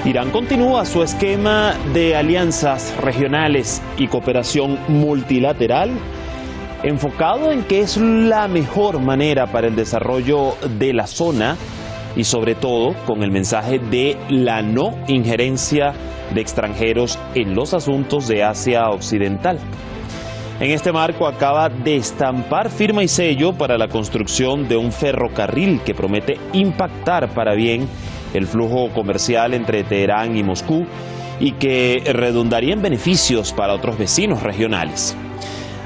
Irán continúa su esquema de alianzas regionales y cooperación multilateral enfocado en que es la mejor manera para el desarrollo de la zona y sobre todo con el mensaje de la no injerencia de extranjeros en los asuntos de Asia Occidental. En este marco acaba de estampar firma y sello para la construcción de un ferrocarril que promete impactar para bien el flujo comercial entre Teherán y Moscú y que redundaría en beneficios para otros vecinos regionales.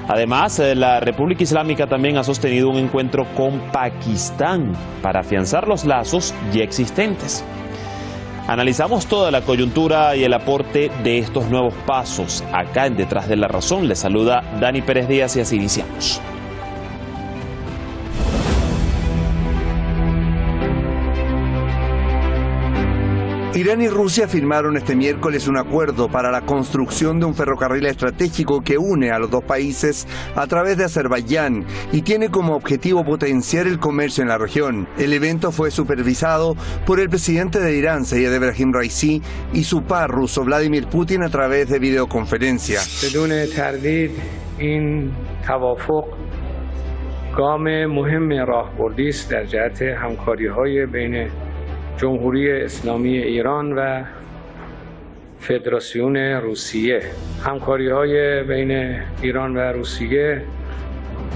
Además, la República Islámica también ha sostenido un encuentro con Pakistán para afianzar los lazos ya existentes. Analizamos toda la coyuntura y el aporte de estos nuevos pasos. Acá en Detrás de la Razón les saluda Dani Pérez Díaz y así iniciamos. Irán y Rusia firmaron este miércoles un acuerdo para la construcción de un ferrocarril estratégico que une a los dos países a través de Azerbaiyán y tiene como objetivo potenciar el comercio en la región. El evento fue supervisado por el presidente de Irán, Sayed Ebrahim Raisi, y su par ruso Vladimir Putin a través de videoconferencia. بدون تردید این توافق گام مهم راهبردی است در جهت همکاری‌های بین جمهوری اسلامی ایران و فدراسیون روسیه. همکاری‌های بین ایران و روسیه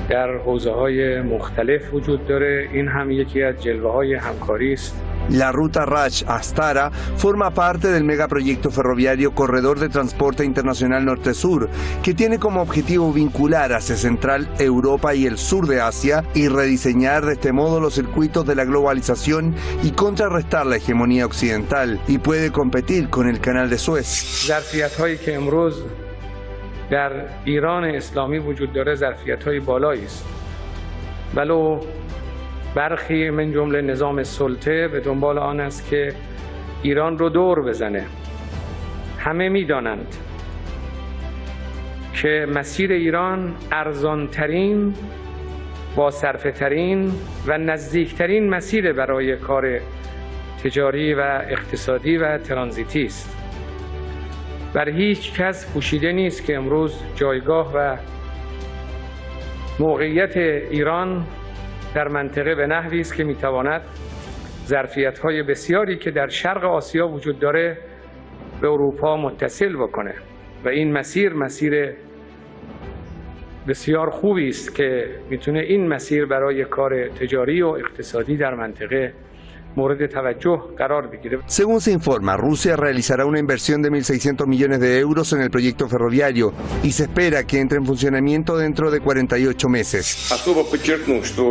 در حوزه‌های مختلف وجود داره. این هم یکی از جلوه‌های همکاری است. La ruta Raj-Astara forma parte del megaproyecto ferroviario Corredor de Transporte Internacional Norte-Sur, que tiene como objetivo vincular hacia Central Europa y el sur de Asia y rediseñar de este modo los circuitos de la globalización y contrarrestar la hegemonía occidental, y puede competir con el Canal de Suez. ظرفیت‌هایی که امروز در ایران اسلامی وجود داره ظرفیت‌های بالایی است. ولو برخی من جمله نظام سلطه به دنبال آن است که ایران رو دور بزنه. همه می‌دانند که مسیر ایران ارزان‌ترین، با صرفه‌ترین و نزدیکترین مسیر برای کار تجاری و اقتصادی و ترانزیتی است. بر هیچ کس پوشیده نیست که امروز جایگاه و موقعیت ایران در منطقه به نحوی است که میتواند ظرفیت‌های بسیاری که در شرق آسیا وجود داره به اروپا متصل بکنه و این مسیر بسیار خوبی است که میتونه این مسیر برای کار تجاری و اقتصادی در منطقه مورد توجه قرار بگیره. Según se informa, Rusia realizará una inversión de 1.600 millones de euros en el proyecto ferroviario y se espera que entre en funcionamiento dentro de 48 meses. Особо подчеркну, что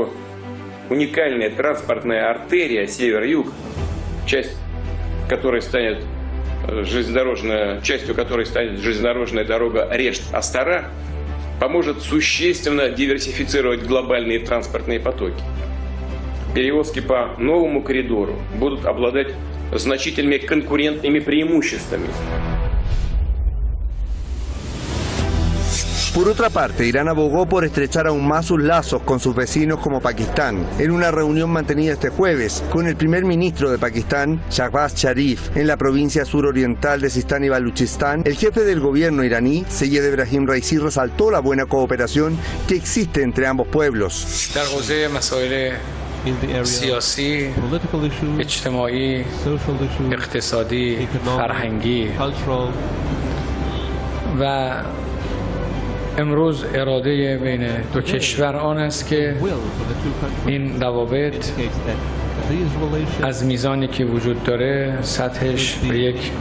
уникальная транспортная артерия север-юг, частью которой станет железнодорожная дорога Решт-Астара, поможет существенно диверсифицировать глобальные транспортные потоки. Перевозки по новому коридору будут обладать значительными конкурентными преимуществами. Por otra parte, Irán abogó por estrechar aún más sus lazos con sus vecinos como Pakistán. En una reunión mantenida este jueves con el primer ministro de Pakistán, Shahbaz Sharif, en la provincia suroriental de Sistán y Baluchistán, el jefe del gobierno iraní, Sayed Ebrahim Raisi, resaltó la buena cooperación que existe entre ambos pueblos. سیاسی، اجتماعی، اقتصادی، فرهنگی و امروز اراده بین دو کشور آن است که این روابط از میزانی که وجود داره سطحش به یک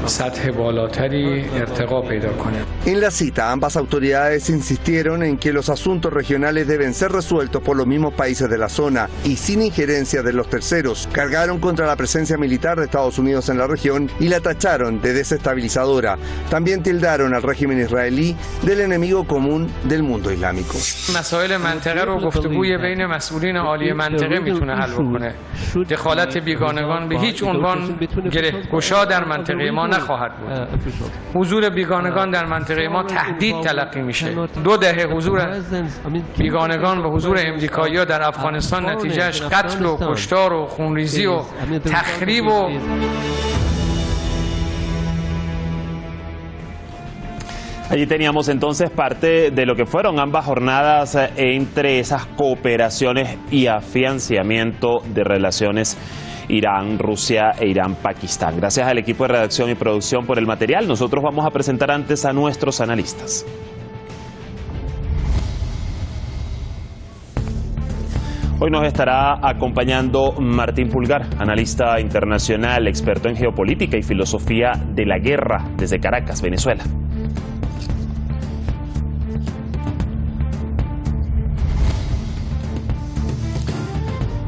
سطح بالاتری ارتقا پیدا کنه. En la cita, ambas autoridades insistieron en que los asuntos regionales deben ser resueltos por los mismos países de la zona y sin injerencia de los terceros. Cargaron contra la presencia militar de Estados Unidos en la región y la tacharon de desestabilizadora. También tildaron al régimen israelí del enemigo común del mundo islámico. مسائل منطقه رو گفتگوی بین مسئولین عالی منطقه میتونه حل بکنه. دخالت بیگانگان به هیچ عنوان گشا در منطقه ما نخواهد بود. حضور بیگانگان در منطقه ما تهدید تلقی میشه. 2 دهه حضور بیگانگان و حضور امریکایی‌ها در افغانستان نتیجهش قتل و کشتار و خونریزی و تخریب و Allí teníamos entonces parte de lo que fueron ambas jornadas entre esas cooperaciones y afianzamiento de relaciones Irán, Rusia e Irán, Pakistán. Gracias al equipo de redacción y producción por el material. Nosotros vamos a presentar antes a nuestros analistas. Hoy nos estará acompañando Martín Pulgar, analista internacional, experto en geopolítica y filosofía de la guerra desde Caracas, Venezuela.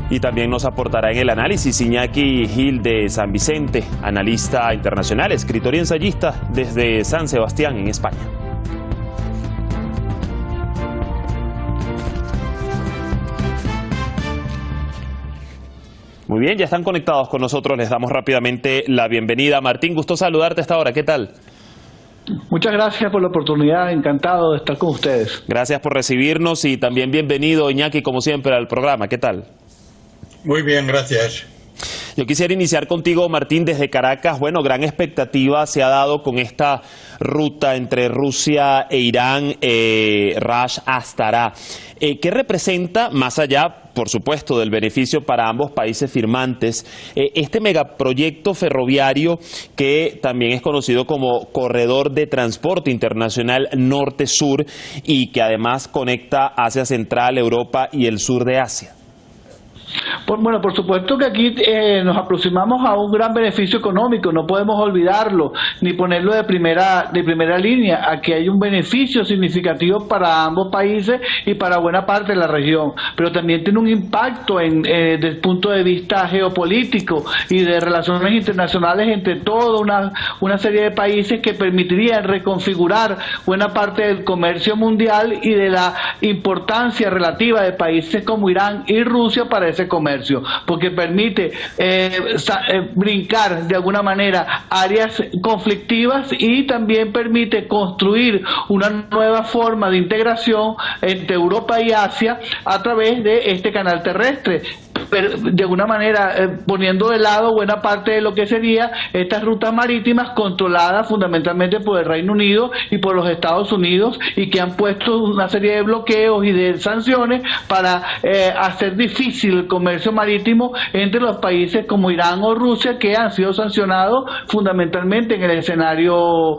Y también nos aportará en el análisis Iñaki Gil de San Vicente, analista internacional, escritor y ensayista desde San Sebastián, en España. Muy bien, ya están conectados con nosotros, les damos rápidamente la bienvenida. Martín, gusto saludarte a esta hora, ¿qué tal? Muchas gracias por la oportunidad, encantado de estar con ustedes. Gracias por recibirnos y también bienvenido, Iñaki, como siempre, al programa, ¿qué tal? Muy bien, gracias. Yo quisiera iniciar contigo, Martín, desde Caracas. Bueno, gran expectativa se ha dado con esta ruta entre Rusia e Irán, Rash Astará. ¿Qué representa, más allá, por supuesto, del beneficio para ambos países firmantes, este megaproyecto ferroviario que también es conocido como Corredor de Transporte Internacional Norte-Sur y que además conecta Asia Central, Europa y el sur de Asia? Bueno, por supuesto que aquí nos aproximamos a un gran beneficio económico, no podemos olvidarlo, ni ponerlo de primera línea. Aquí hay un beneficio significativo para ambos países y para buena parte de la región, pero también tiene un impacto desde el punto de vista geopolítico y de relaciones internacionales entre toda una serie de países que permitirían reconfigurar buena parte del comercio mundial y de la importancia relativa de países como Irán y Rusia para ese comercio, porque permite brincar de alguna manera áreas conflictivas y también permite construir una nueva forma de integración entre Europa y Asia a través de este canal terrestre, de alguna manera poniendo de lado buena parte de lo que sería estas rutas marítimas controladas fundamentalmente por el Reino Unido y por los Estados Unidos, y que han puesto una serie de bloqueos y de sanciones para hacer difícil el comercio marítimo entre los países como Irán o Rusia, que han sido sancionados fundamentalmente en el escenario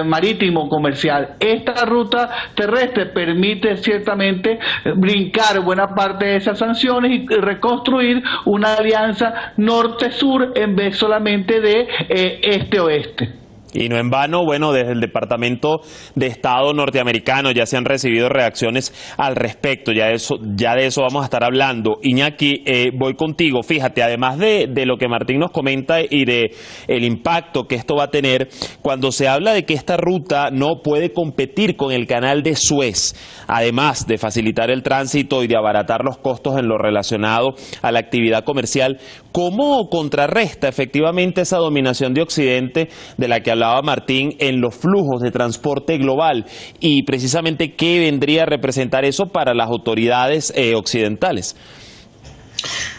marítimo comercial. Esta ruta terrestre permite ciertamente brincar buena parte de esas sanciones y reconstruir una alianza norte-sur en vez solamente de este-oeste. Y no en vano, bueno, desde el Departamento de Estado norteamericano ya se han recibido reacciones al respecto, ya de eso vamos a estar hablando. Iñaki, voy contigo. Fíjate, además de lo que Martín nos comenta y de el impacto que esto va a tener, cuando se habla de que esta ruta no puede competir con el canal de Suez, además de facilitar el tránsito y de abaratar los costos en lo relacionado a la actividad comercial, ¿cómo contrarresta efectivamente esa dominación de Occidente de la que hablaba Martín en los flujos de transporte global? Y precisamente, ¿qué vendría a representar eso para las autoridades occidentales?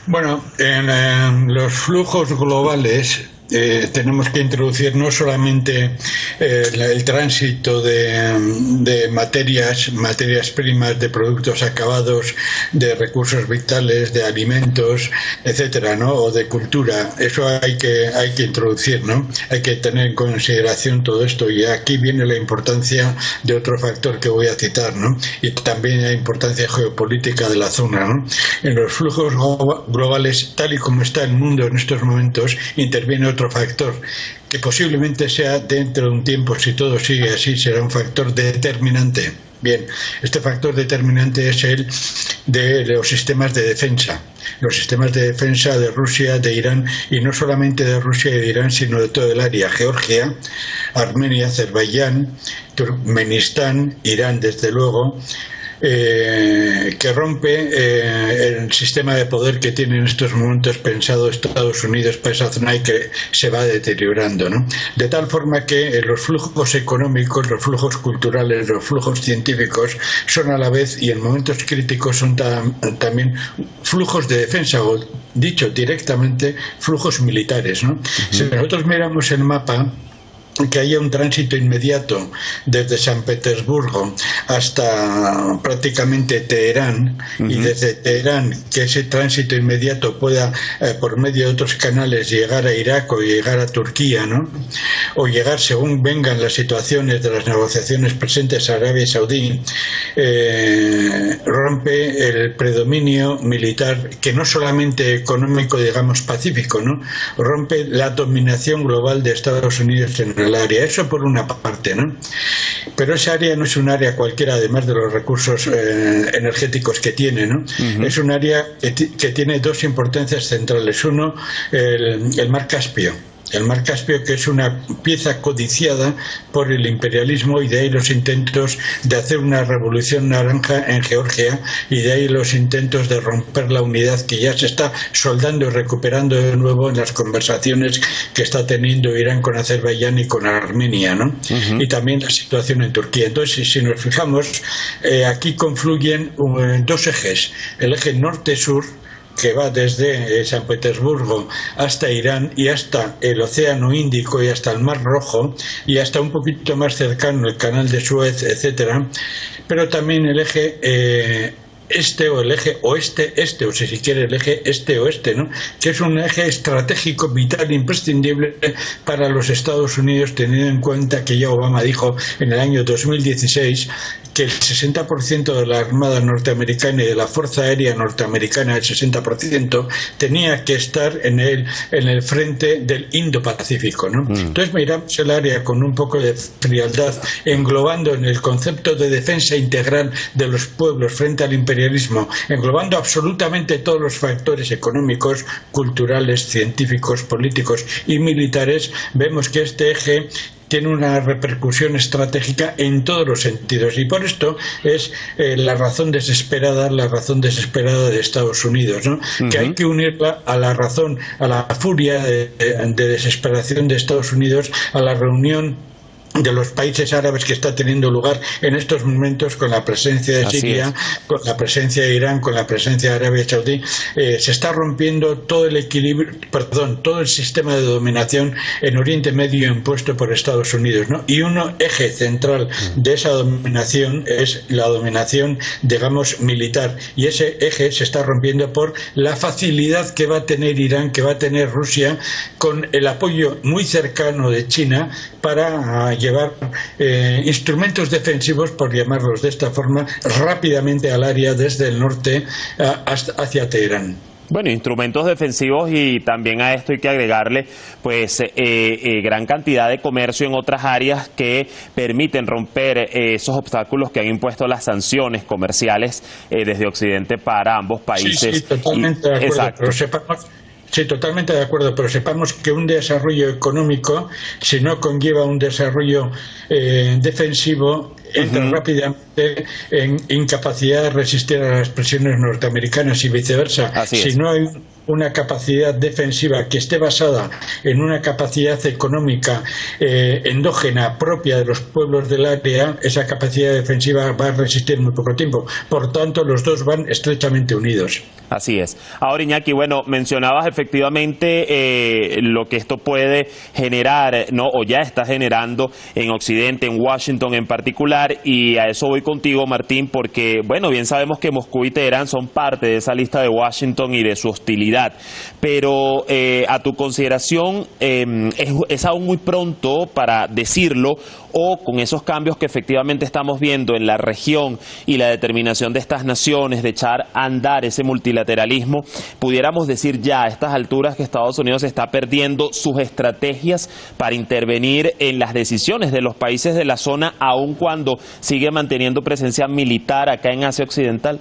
Bueno, en los flujos globales tenemos que introducir no solamente el tránsito de materias primas, de productos acabados, de recursos vitales, de alimentos, etcétera, ¿no? O de cultura. Eso hay que introducir, ¿no? Hay que tener en consideración todo esto, y aquí viene la importancia de otro factor que voy a citar, ¿no? Y también la importancia geopolítica de la zona, ¿no? En los flujos globales, tal y como está el mundo en estos momentos, interviene otro factor que posiblemente sea, dentro de un tiempo, si todo sigue así, será un factor determinante. Bien, este factor determinante es el de los sistemas de defensa. Los sistemas de defensa de Rusia, de Irán, y no solamente de Rusia y de Irán, sino de todo el área: Georgia, Armenia, Azerbaiyán, Turkmenistán, Irán, desde luego, que rompe el sistema de poder que tiene en estos momentos pensado Estados Unidos para esa zona y que se va deteriorando, ¿no? De tal forma que los flujos económicos, los flujos culturales, los flujos científicos son a la vez, y en momentos críticos son también flujos de defensa, o dicho directamente, flujos militares, ¿no? Si nosotros miramos el mapa, que haya un tránsito inmediato desde San Petersburgo hasta prácticamente Teherán, y desde Teherán que ese tránsito inmediato pueda por medio de otros canales llegar a Irak o llegar a Turquía, ¿no? O llegar según vengan las situaciones de las negociaciones presentes a Arabia Saudí, rompe el predominio militar, que no solamente económico, digamos pacífico, ¿no? Rompe la dominación global de Estados Unidos en el área. Eso por una parte, ¿no? Pero esa área no es un área cualquiera, además de los recursos energéticos que tiene, ¿no? Es un área que tiene dos importancias centrales. Uno, el Mar Caspio. El Mar Caspio, que es una pieza codiciada por el imperialismo, y de ahí los intentos de hacer una revolución naranja en Georgia, y de ahí los intentos de romper la unidad que ya se está soldando y recuperando de nuevo en las conversaciones que está teniendo Irán con Azerbaiyán y con Armenia, ¿no? Y también la situación en Turquía. Entonces, si nos fijamos, aquí confluyen dos ejes: el eje norte-sur, que va desde San Petersburgo hasta Irán y hasta el Océano Índico y hasta el Mar Rojo y hasta un poquito más cercano el Canal de Suez, etcétera, pero también el eje este o el eje oeste-este, o si se quiere el eje este-oeste, ¿no? Que es un eje estratégico, vital, imprescindible para los Estados Unidos, teniendo en cuenta que ya Obama dijo en el año 2016 que el 60% de la Armada norteamericana y de la Fuerza Aérea norteamericana, el 60%, tenía que estar en el frente del Indo-Pacífico, ¿no? Entonces miramos el área con un poco de frialdad, englobando en el concepto de defensa integral de los pueblos frente al imperialismo, englobando absolutamente todos los factores económicos, culturales, científicos, políticos y militares. Vemos que este eje tiene una repercusión estratégica en todos los sentidos, y por esto es la razón desesperada de Estados Unidos, ¿no? Que hay que unirla a la razón, a la furia de desesperación de Estados Unidos, a la reunión de los países árabes que está teniendo lugar en estos momentos, con la presencia de Siria, con la presencia de Irán, con la presencia de Arabia Saudí. Se está rompiendo todo el equilibrio, todo el sistema de dominación en Oriente Medio impuesto por Estados Unidos, ¿no? Y un eje central de esa dominación es la dominación, digamos, militar, y ese eje se está rompiendo por la facilidad que va a tener Irán, que va a tener Rusia, con el apoyo muy cercano de China para llevar instrumentos defensivos, por llamarlos de esta forma, rápidamente al área desde el norte hacia Teherán. Bueno, instrumentos defensivos, y también a esto hay que agregarle pues gran cantidad de comercio en otras áreas que permiten romper esos obstáculos que han impuesto las sanciones comerciales desde Occidente para ambos países. Sí, totalmente de acuerdo. Exacto. Sí, totalmente de acuerdo, pero sepamos que un desarrollo económico, si no conlleva un desarrollo defensivo, entra rápidamente en incapacidad de resistir a las presiones norteamericanas y viceversa. Si no hay una capacidad defensiva que esté basada en una capacidad económica endógena propia de los pueblos del área, esa capacidad defensiva va a resistir muy poco tiempo. Por tanto, los dos van estrechamente unidos. Así es. Ahora, Iñaki, bueno, mencionabas efectivamente lo que esto puede generar, ¿no? O ya está generando en Occidente, en Washington en particular, y a eso voy contigo, Martín, porque, bueno, bien sabemos que Moscú y Teherán son parte de esa lista de Washington y de su hostilidad, pero a tu consideración, ¿es aún muy pronto para decirlo, o con esos cambios que efectivamente estamos viendo en la región y la determinación de estas naciones de echar a andar ese multilateralismo, pudiéramos decir ya a estas alturas que Estados Unidos está perdiendo sus estrategias para intervenir en las decisiones de los países de la zona, aun cuando sigue manteniendo presencia militar acá en Asia Occidental?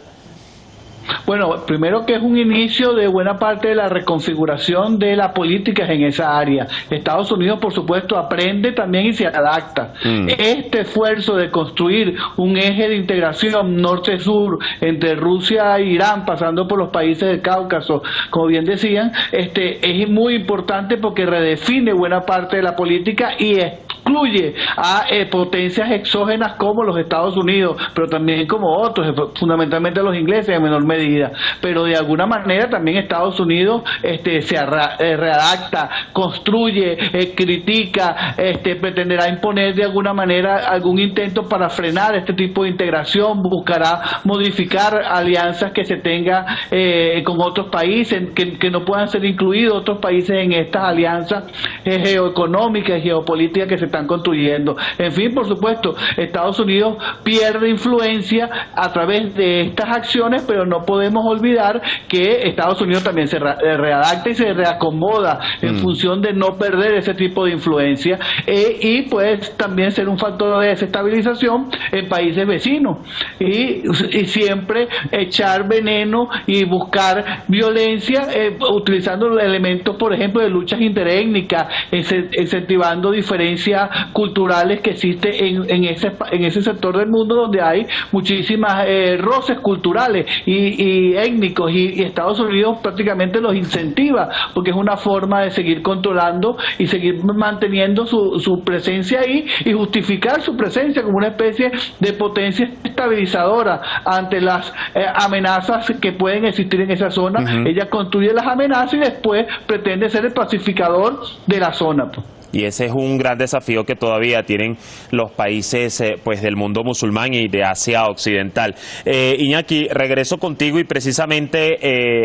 Bueno, primero que es un inicio de buena parte de la reconfiguración de las políticas en esa área. Estados Unidos, por supuesto, aprende también y se adapta. Este esfuerzo de construir un eje de integración norte-sur entre Rusia e Irán, pasando por los países del Cáucaso, como bien decían, es muy importante porque redefine buena parte de la política y excluye a potencias exógenas como los Estados Unidos, pero también como otros, fundamentalmente los ingleses en menor medida, pero de alguna manera también Estados Unidos se readapta, construye, critica, pretenderá imponer de alguna manera algún intento para frenar este tipo de integración, buscará modificar alianzas que se tenga con otros países, que no puedan ser incluidos otros países en estas alianzas geoeconómicas y geopolíticas que se están construyendo. En fin, por supuesto, Estados Unidos pierde influencia a través de estas acciones, pero no podemos olvidar que Estados Unidos también se readapta y se reacomoda en función de no perder ese tipo de influencia, y puede también ser un factor de desestabilización en países vecinos, y siempre echar veneno y buscar violencia utilizando elementos, por ejemplo, de luchas interétnicas, incentivando diferencias culturales que existen en ese sector del mundo donde hay muchísimas roces culturales y étnicos, y Estados Unidos prácticamente los incentiva porque es una forma de seguir controlando y seguir manteniendo su presencia ahí y justificar su presencia como una especie de potencia estabilizadora ante las amenazas que pueden existir en esa zona. Ella construye las amenazas y después pretende ser el pacificador de la zona. Y ese es un gran desafío que todavía tienen los países pues del mundo musulmán y de Asia Occidental. Iñaki, regreso contigo y precisamente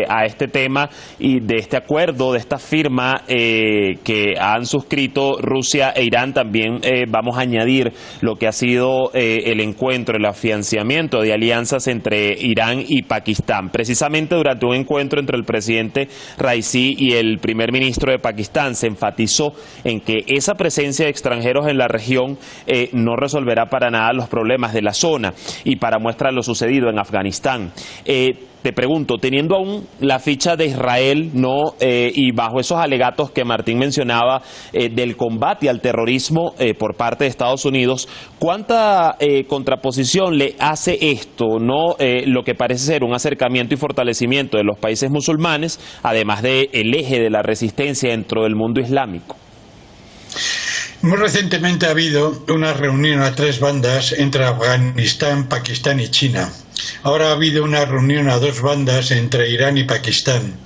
a este tema y de este acuerdo, de esta firma que han suscrito Rusia e Irán. También vamos a añadir lo que ha sido el encuentro, el afianzamiento de alianzas entre Irán y Pakistán. Precisamente durante un encuentro entre el presidente Raisi y el primer ministro de Pakistán se enfatizó en que esa presencia de extranjeros en la región no resolverá para nada los problemas de la zona, y para muestra lo sucedido en Afganistán. Te pregunto, teniendo aún la ficha de Israel, y bajo esos alegatos que Martín mencionaba del combate al terrorismo por parte de Estados Unidos, ¿cuánta contraposición le hace esto, lo que parece ser un acercamiento y fortalecimiento de los países musulmanes, además del eje de la resistencia dentro del mundo islámico? Muy recientemente ha habido una reunión a 3 bandas entre Afganistán, Pakistán y China. Ahora ha habido una reunión a 2 bandas entre Irán y Pakistán.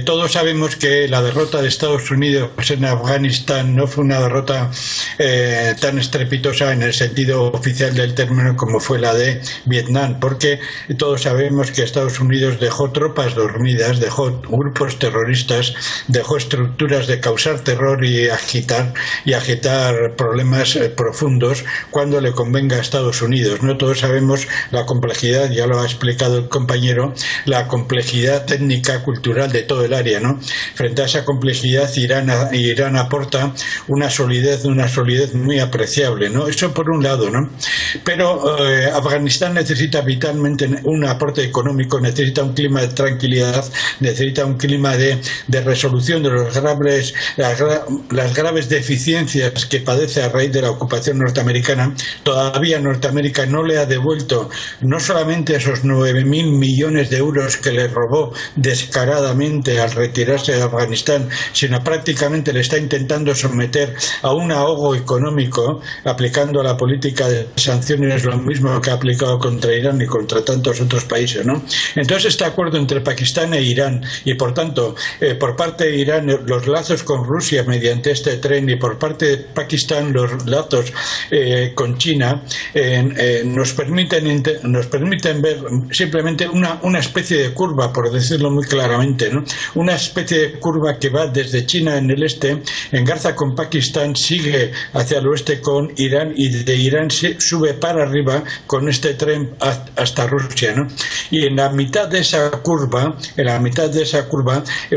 Todos sabemos que la derrota de Estados Unidos en Afganistán no fue una derrota tan estrepitosa en el sentido oficial del término como fue la de Vietnam, porque todos sabemos que Estados Unidos dejó tropas dormidas, dejó grupos terroristas, dejó estructuras de causar terror y agitar problemas profundos cuando le convenga a Estados Unidos. No todos sabemos la complejidad, ya lo ha explicado el compañero, la complejidad técnica cultural de todo el área, ¿no? Frente a esa complejidad, Irán aporta una solidez muy apreciable, ¿no? Eso por un lado, ¿no? Pero Afganistán necesita vitalmente un aporte económico, necesita un clima de tranquilidad, necesita un clima de resolución de las graves deficiencias que padece a raíz de la ocupación norteamericana. Todavía Norteamérica no le ha devuelto no solamente esos 9.000 millones de euros que le robó descaradamente al retirarse de Afganistán, sino prácticamente le está intentando someter a un ahogo económico, aplicando la política de sanciones, lo mismo que ha aplicado contra Irán y contra tantos otros países, ¿no? Entonces, este acuerdo entre Pakistán e Irán, y por tanto, por parte de Irán, los lazos con Rusia mediante este tren, y por parte de Pakistán, los lazos con China, nos permiten ver simplemente una especie de curva, por decirlo muy claramente, ¿no? Una especie de curva que va desde China en el este, engarza con Pakistán, sigue hacia el oeste con Irán, y de Irán sube para arriba con este tren hasta Rusia, ¿no? Y en la mitad de esa curva,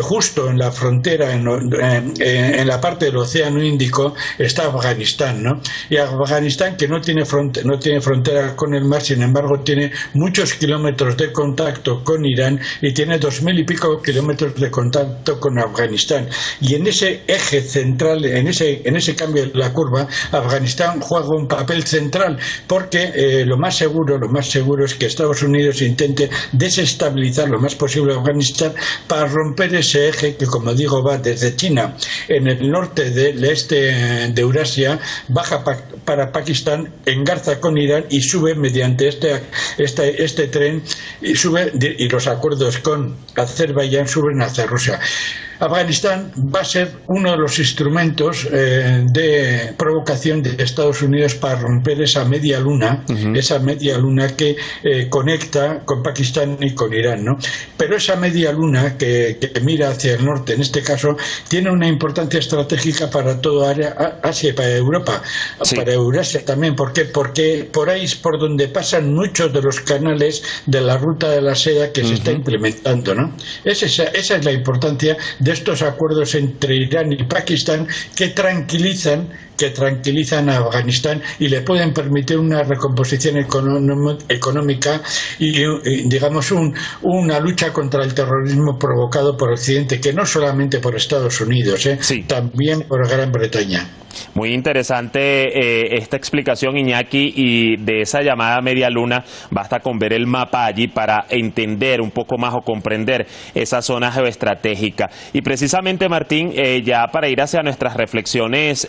justo en la frontera, en la parte del Océano Índico, está Afganistán, ¿no? Y Afganistán, que no tiene frontera con el mar, sin embargo tiene muchos kilómetros de contacto con Irán y tiene 2000 y pico kilómetros de contacto con Afganistán. Y en ese eje central, en ese cambio de la curva, Afganistán juega un papel central, porque lo más seguro es que Estados Unidos intente desestabilizar lo más posible Afganistán para romper ese eje que, como digo, va desde China en el norte del este de Eurasia, baja para Pakistán, engarza con Irán y sube mediante este tren y los acuerdos con Azerbaiyán suben hacia Rusia. Afganistán va a ser uno de los instrumentos de provocación de Estados Unidos para romper esa media luna, que conecta con Pakistán y con Irán, ¿no? Pero esa media luna que mira hacia el norte, en este caso, tiene una importancia estratégica para toda Asia y para Europa, para Eurasia también. ¿Por qué? Porque por ahí es por donde pasan muchos de los canales de la ruta de la seda que se está implementando, ¿no? Esa es la importancia de estos acuerdos entre Irán y Pakistán, que tranquilizan a Afganistán y le pueden permitir una recomposición económica y digamos una lucha contra el terrorismo provocado por Occidente, que no solamente por Estados Unidos, también por Gran Bretaña. Muy interesante esta explicación, Iñaki, y de esa llamada media luna basta con ver el mapa allí para entender un poco más o comprender esa zona geoestratégica. Y precisamente, Martín, ya para ir hacia nuestras reflexiones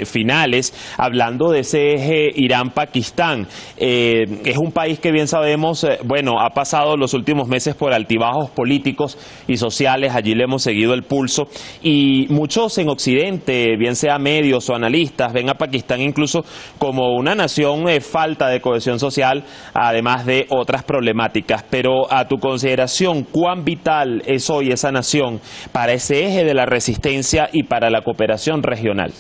finales, hablando de ese eje Irán-Pakistán, es un país que bien sabemos, ha pasado los últimos meses por altibajos políticos y sociales, allí le hemos seguido el pulso, y muchos en Occidente, bien sea medios o analistas, ven a Pakistán incluso como una nación falta de cohesión social, además de otras problemáticas. Pero a tu consideración, ¿cuán vital es hoy esa nación para ese eje de la resistencia y para la cooperación regional?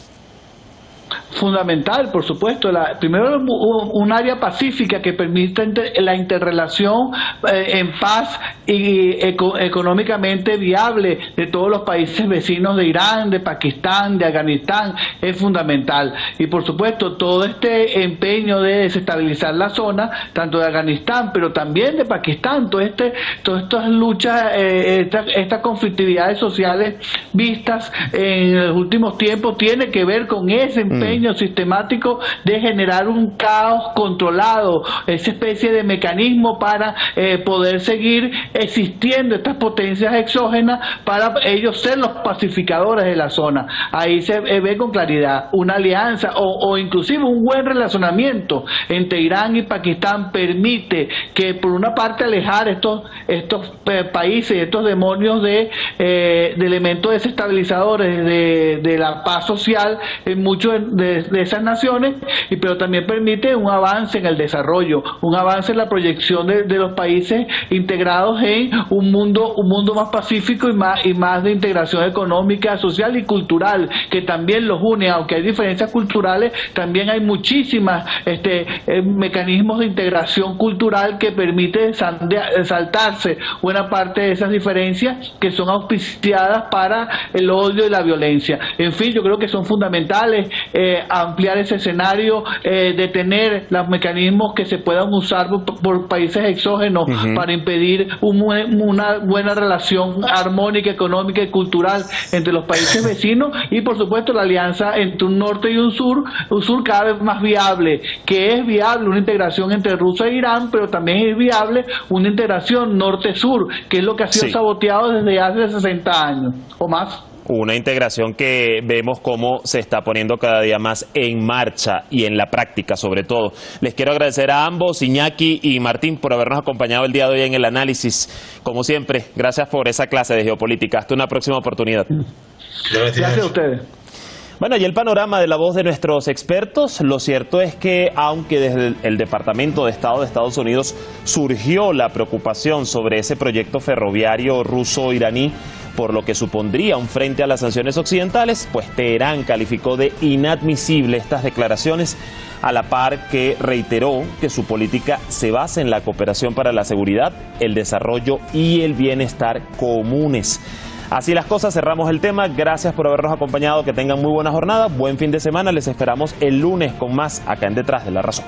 Fundamental, por supuesto. Primero, un área pacífica que permita la interrelación en paz y económicamente viable de todos los países vecinos de Irán, de Pakistán, de Afganistán, es fundamental. Y por supuesto, todo este empeño de desestabilizar la zona, tanto de Afganistán, pero también de Pakistán, todas estas luchas, estas conflictividades sociales vistas en los últimos tiempos, tiene que ver con ese empeño sistemático de generar un caos controlado, esa especie de mecanismo para poder seguir existiendo estas potencias exógenas, para ellos ser los pacificadores de la zona. Ahí se ve con claridad una alianza o inclusive un buen relacionamiento entre Irán y Pakistán permite que, por una parte, alejar estos países, estos demonios de elementos desestabilizadores de la paz social en muchos de esas naciones, pero también permite un avance en el desarrollo, un avance en la proyección de los países integrados en un mundo más pacífico y más de integración económica, social y cultural, que también los une. Aunque hay diferencias culturales, también hay muchísimas mecanismos de integración cultural que permite saltarse buena parte de esas diferencias que son auspiciadas para el odio y la violencia. En fin, yo creo que son fundamentales ampliar ese escenario, de tener los mecanismos que se puedan usar por países exógenos para impedir una buena relación armónica, económica y cultural entre los países vecinos, y por supuesto la alianza entre un norte y un sur cada vez más viable, que es viable una integración entre Rusia e Irán, pero también es viable una integración norte-sur, que es lo que ha sido saboteado desde hace 60 años o más. Una integración que vemos cómo se está poniendo cada día más en marcha y en la práctica, sobre todo. Les quiero agradecer a ambos, Iñaki y Martín, por habernos acompañado el día de hoy en el análisis. Como siempre, gracias por esa clase de geopolítica. Hasta una próxima oportunidad. Gracias a ustedes. Bueno, y el panorama de la voz de nuestros expertos. Lo cierto es que, aunque desde el Departamento de Estado de Estados Unidos surgió la preocupación sobre ese proyecto ferroviario ruso-iraní, por lo que supondría un frente a las sanciones occidentales, pues Teherán calificó de inadmisible estas declaraciones, a la par que reiteró que su política se basa en la cooperación para la seguridad, el desarrollo y el bienestar comunes. Así las cosas, cerramos el tema. Gracias por habernos acompañado, que tengan muy buena jornada, buen fin de semana. Les esperamos el lunes con más acá en Detrás de la Razón.